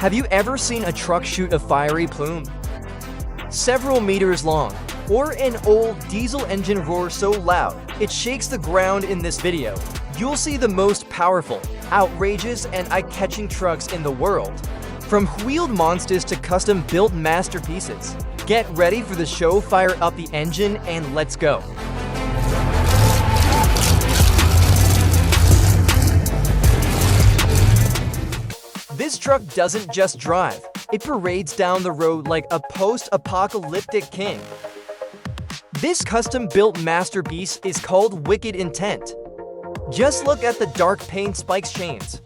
Have you ever seen a truck shoot a fiery plume? Several meters long, or an old diesel engine roar so loud it shakes the ground? In this video, you'll see the most powerful, outrageous, and eye-catching trucks in the world. From wheeled monsters to custom-built masterpieces. Get ready for the show, fire up the engine, and let's go. This truck doesn't just drive, it parades down the road like a post-apocalyptic king. This custom-built masterpiece is called Wicked Intent. Just look at the dark paint spikes chains,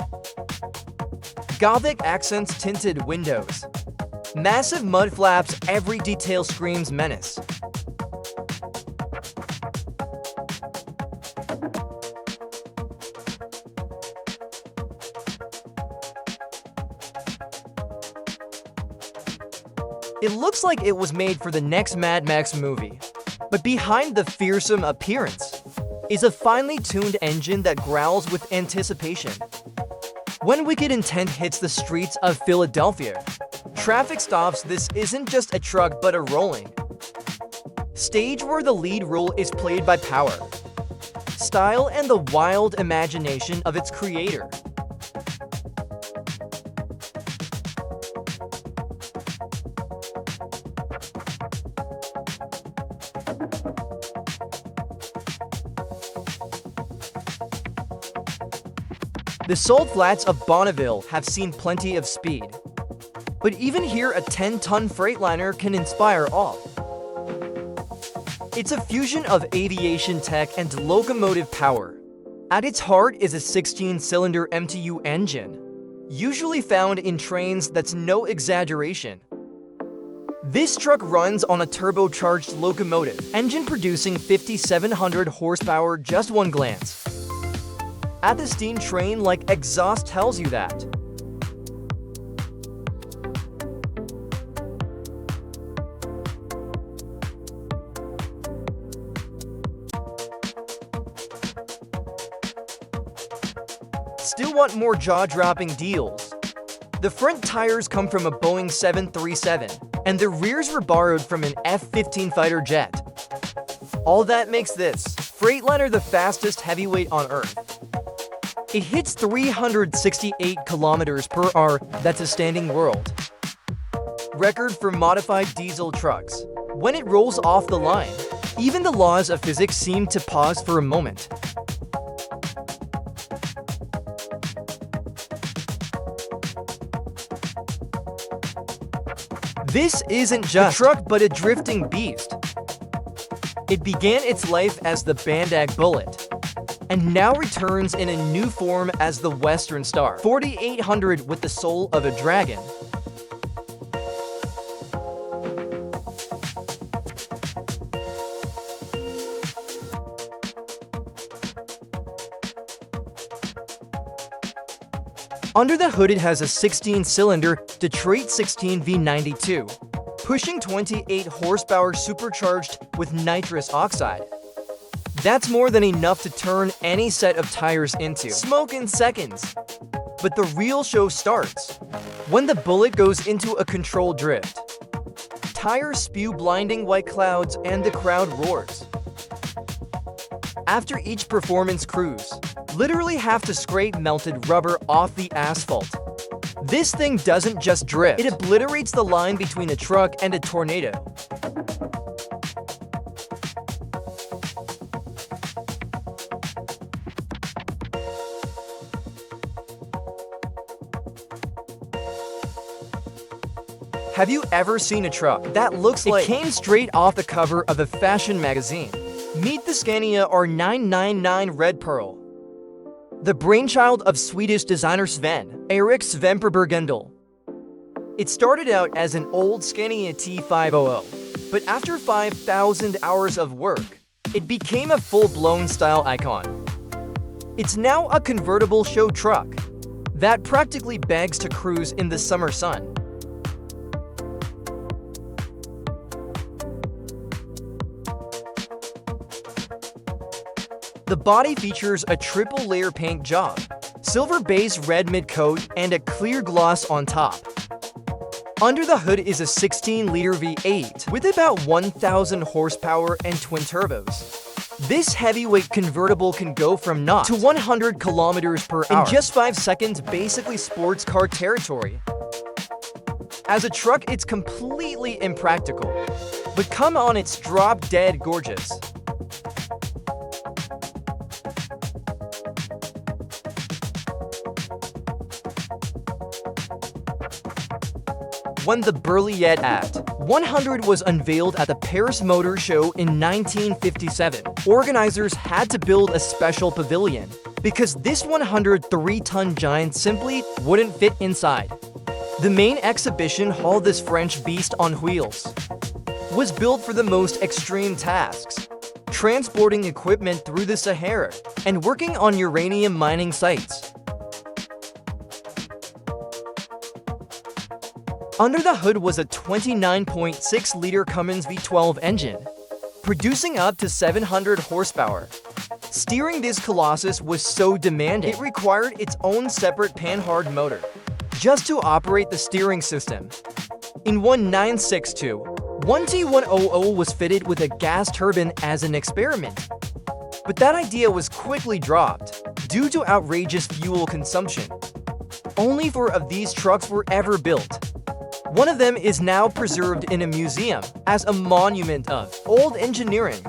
Gothic accents, tinted windows, massive mud flaps, every detail screams menace. It looks like it was made for the next Mad Max movie. But behind the fearsome appearance is a finely tuned engine that growls with anticipation. When Wicked Intent hits the streets of Philadelphia, traffic stops. This isn't just a truck but a rolling stage where the lead role is played by power, style, and the wild imagination of its creator. The salt flats of Bonneville have seen plenty of speed. But even here, a 10-ton Freightliner can inspire awe. It's a fusion of aviation tech and locomotive power. At its heart is a 16-cylinder MTU engine, usually found in trains. That's no exaggeration. This truck runs on a turbocharged locomotive engine producing 5,700 horsepower. Just one glance at the steam train like exhaust tells you that. Still want more jaw-dropping deals? The front tires come from a Boeing 737, and the rears were borrowed from an F-15 fighter jet. All that makes this Freightliner the fastest heavyweight on Earth. It hits 368 kilometers per hour. That's a standing world record for modified diesel trucks. When it rolls off the line, even the laws of physics seem to pause for a moment. This isn't just a truck but a drifting beast. It began its life as the Bandag Bullet, and now returns in a new form as the Western Star 4800 with the soul of a dragon. Under the hood, it has a 16-cylinder Detroit 16 V92, pushing 28 horsepower, supercharged with nitrous oxide. That's more than enough to turn any set of tires into smoke in seconds. But the real show starts when the Bullet goes into a controlled drift. Tires spew blinding white clouds and the crowd roars. After each performance cruise, literally have to scrape melted rubber off the asphalt. This thing doesn't just drift, it obliterates the line between a truck and a tornado. Have you ever seen a truck that looks like it came straight off the cover of a fashion magazine? Meet the Scania R999 Red Pearl, the brainchild of Swedish designer Erik Svemperbergendal. It started out as an old Scania T500, but after 5,000 hours of work, it became a full-blown style icon. It's now a convertible show truck that practically begs to cruise in the summer sun. The body features a triple-layer paint job, silver base red mid-coat, and a clear gloss on top. Under the hood is a 16-liter V8 with about 1,000 horsepower and twin turbos. This heavyweight convertible can go from 0 to 100 kilometers per hour in just 5 seconds, basically sports car territory. As a truck, it's completely impractical, but come on, it's drop-dead gorgeous. When the Berliet At 100 was unveiled at the Paris Motor Show in 1957, organizers had to build a special pavilion because this 103-ton giant simply wouldn't fit inside. The main exhibition hall, this French beast on wheels, was built for the most extreme tasks, transporting equipment through the Sahara and working on uranium mining sites. Under the hood was a 29.6-liter Cummins V12 engine, producing up to 700 horsepower. Steering this colossus was so demanding, it required its own separate Panhard motor just to operate the steering system. In 1962, 1T100 was fitted with a gas turbine as an experiment, but that idea was quickly dropped due to outrageous fuel consumption. Only 4 of these trucks were ever built. One of them is now preserved in a museum as a monument of old engineering.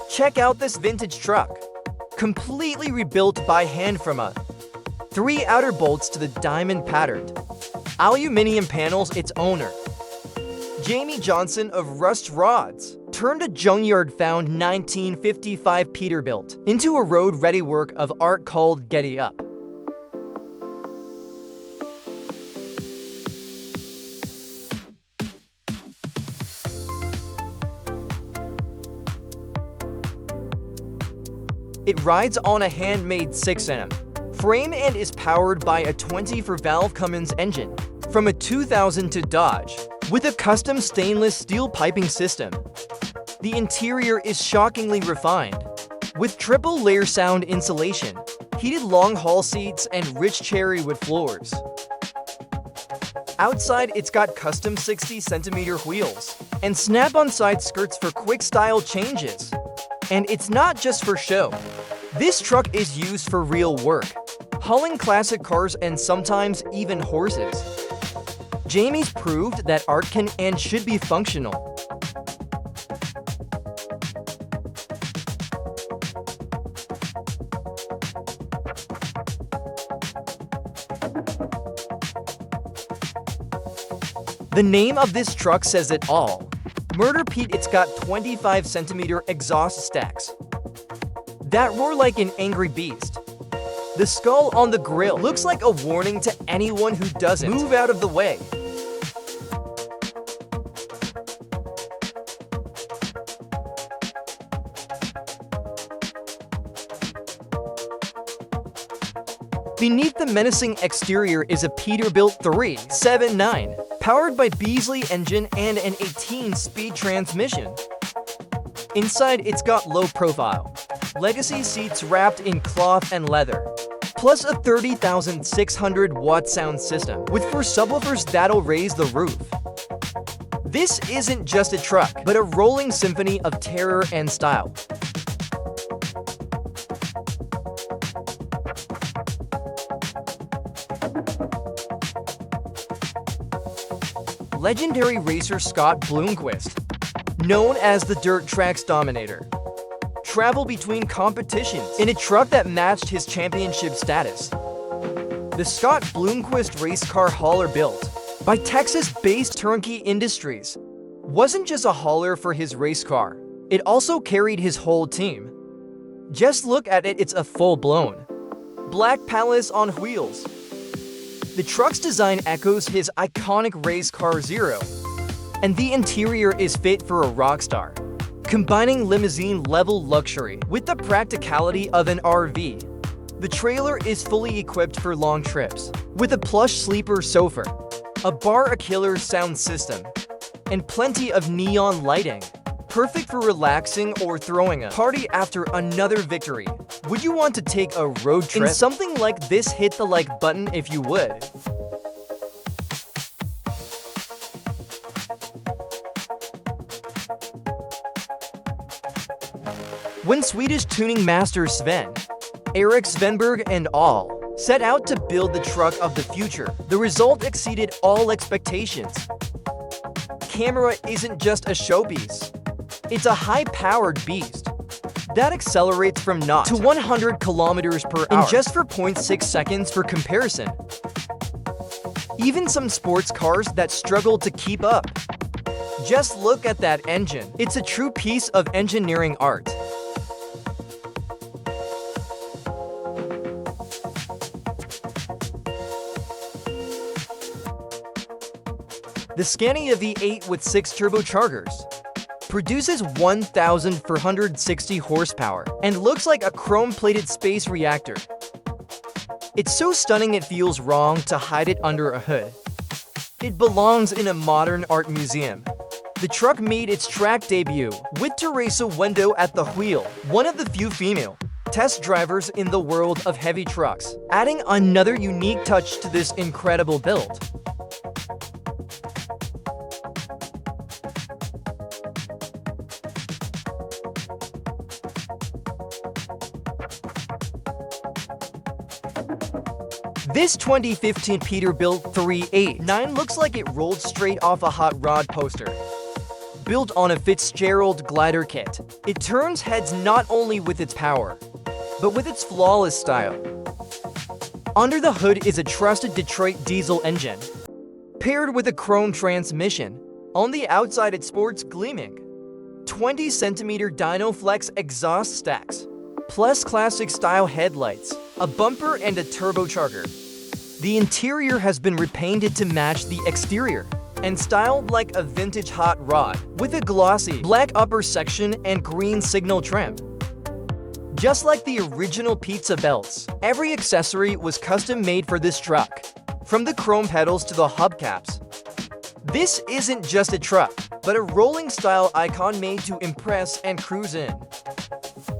Check out this vintage truck, completely rebuilt by hand from a 3 outer bolts to the diamond-patterned aluminum panels. Its owner, Jamie Johnson of Rust Rods, turned a junkyard-found 1955 Peterbilt into a road-ready work of art called Getty Up. It rides on a handmade 6M frame and is powered by a 24-valve Cummins engine from a 2002 Dodge with a custom stainless steel piping system. The interior is shockingly refined, with triple-layer sound insulation, heated long-haul seats, and rich cherry wood floors. Outside, it's got custom 60-centimeter wheels and snap-on side skirts for quick style changes. And it's not just for show. This truck is used for real work, hauling classic cars and sometimes even horses. Jamie's proved that art can and should be functional. The name of this truck says it all. Murder Pete. It's got 25-centimeter exhaust stacks that roar like an angry beast. The skull on the grille looks like a warning to anyone who doesn't move out of the way. Beneath the menacing exterior is a Peterbilt 379, powered by Beasley engine and an 18-speed transmission. Inside, it's got low-profile legacy seats wrapped in cloth and leather, plus a 30,600-watt sound system with 4 subwoofers that'll raise the roof. This isn't just a truck, but a rolling symphony of terror and style. Legendary racer Scott Bloomquist, known as the Dirt Tracks Dominator, traveled between competitions in a truck that matched his championship status. The Scott Bloomquist race car hauler, built by Texas-based Turnkey Industries, wasn't just a hauler for his race car, it also carried his whole team. Just look at it, it's a full-blown Black Palace on wheels. The truck's design echoes his iconic race car Zero, and the interior is fit for a rock star, combining limousine-level luxury with the practicality of an RV. The trailer is fully equipped for long trips, with a plush sleeper sofa, a bar-a-killer sound system, and plenty of neon lighting, perfect for relaxing or throwing a party after another victory. Would you want to take a road trip in something like this? Hit the like button if you would. When Swedish tuning master Sven, Erik Svenberg and all set out to build the truck of the future, the result exceeded all expectations. Camera isn't just a showpiece. It's a high-powered beast that accelerates from 0 to 100 kilometers per hour in just 4.6 seconds for comparison. Even some sports cars that struggle to keep up. Just look at that engine. It's a true piece of engineering art. The Scania V8 with 6 turbochargers produces 1,460 horsepower and looks like a chrome-plated space reactor. It's so stunning it feels wrong to hide it under a hood. It belongs in a modern art museum. The truck made its track debut with Teresa Wendo at the wheel, one of the few female test drivers in the world of heavy trucks, adding another unique touch to this incredible build. This 2015 Peterbilt 389 looks like it rolled straight off a hot rod poster. Built on a Fitzgerald glider kit, it turns heads not only with its power, but with its flawless style. Under the hood is a trusted Detroit diesel engine, paired with a chrome transmission. On the outside it sports gleaming 20cm Dynaflex exhaust stacks, plus classic-style headlights, a bumper and a turbocharger. The interior has been repainted to match the exterior and styled like a vintage hot rod, with a glossy black upper section and green signal trim. Just like the original pizza belts, every accessory was custom-made for this truck, from the chrome pedals to the hubcaps. This isn't just a truck, but a rolling-style icon made to impress and cruise in.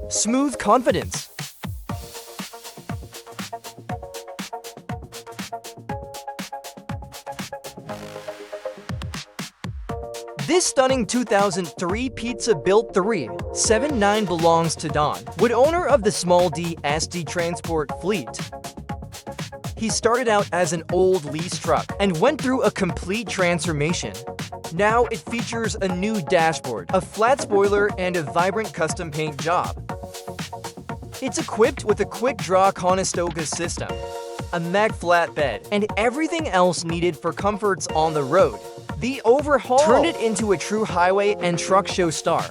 Smooth confidence. This stunning 2003 Peterbilt 379 belongs to Don Wood, owner of the small SD transport fleet. He started out as an old lease truck and went through a complete transformation. Now it features a new dashboard, a flat spoiler, and a vibrant custom paint job. It's equipped with a quick-draw Conestoga system, a mag flatbed, and everything else needed for comforts on the road. The overhaul turned it into a true highway and truck show star.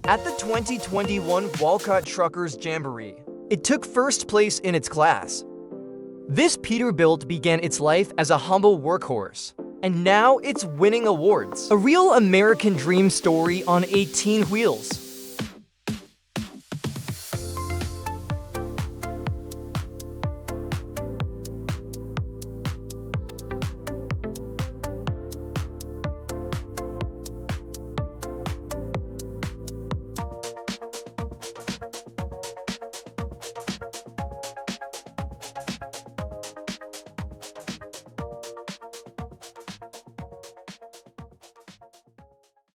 At the 2021 Walcott Truckers Jamboree, it took first place in its class. This Peterbilt began its life as a humble workhorse, and now it's winning awards. A real American dream story on 18 wheels.